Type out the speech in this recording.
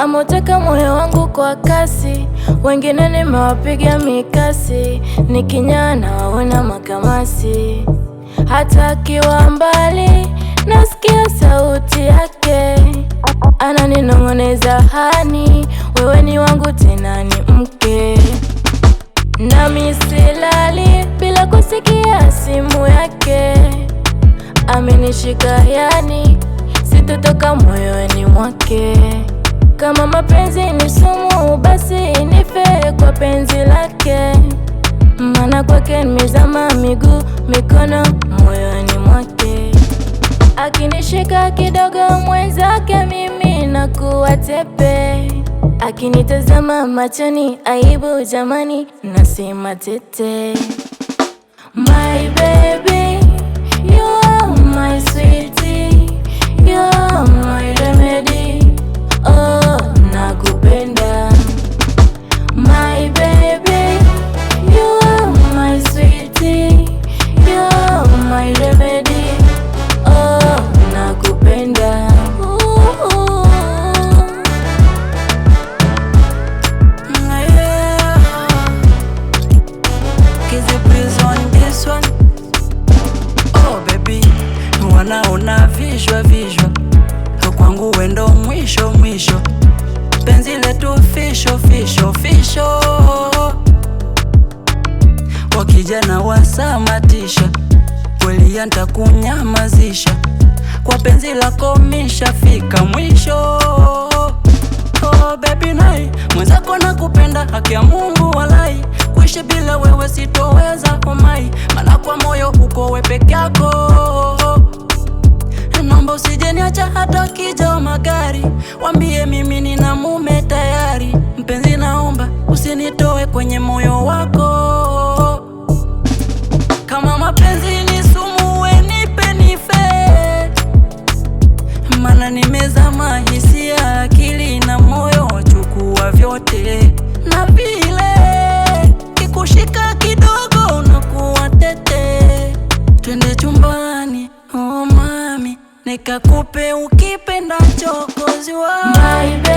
Ameuteka moyo wangu kwa kasi, wengine nimewapiga mikasi, nikinyana waona makamasi. Hata akiwa mbali nasikia sauti yake, ananinong'oneza hani, wewe ni wangu tena ni mke. Nami silali bila kusikia simu yake, amenishika yani sitotoka moyoni mwake. Kama mapenzi ni sumu basi nife kwa penzi lake, maana kwake nimezama miguu mikono moyoni mwake. Akinishika kidogo mwenzake mimi nakuwa tepe, akinitazama machoni aibu jamani nasema tete. My baby, you are my sweetie, you are my remedy, oh nakupenda. My baby, you are my sweetie, you are my remedy, oh nakupenda. Wanaona vishwa vishwa, kwangu wendo mwisho mwisho, penzi letu fisho fisho fisho. Wakijana wasamatisha, kweli nitakunyamazisha, kwa penzi lako misha fika mwisho. Oh baby nai, mwenzako nakupenda, haki ya Mungu walai, kuishi bila wewe sitoweza omai, maana kwa moyo uko wewe peke yako. Naomba usije niacha hata kija magari, wambie mimi nina mume tayari. Mpenzi naomba usinitoe kwenye moyo wako, kama mapenzi ni sumu we nipe nife, maana nimezama hisia, akili na moyo chukua vyote. Na vile kikushika kidogo unakuwa tete, twende chumbani oh mami, nikakupe ukipendacho kozi wa my baby.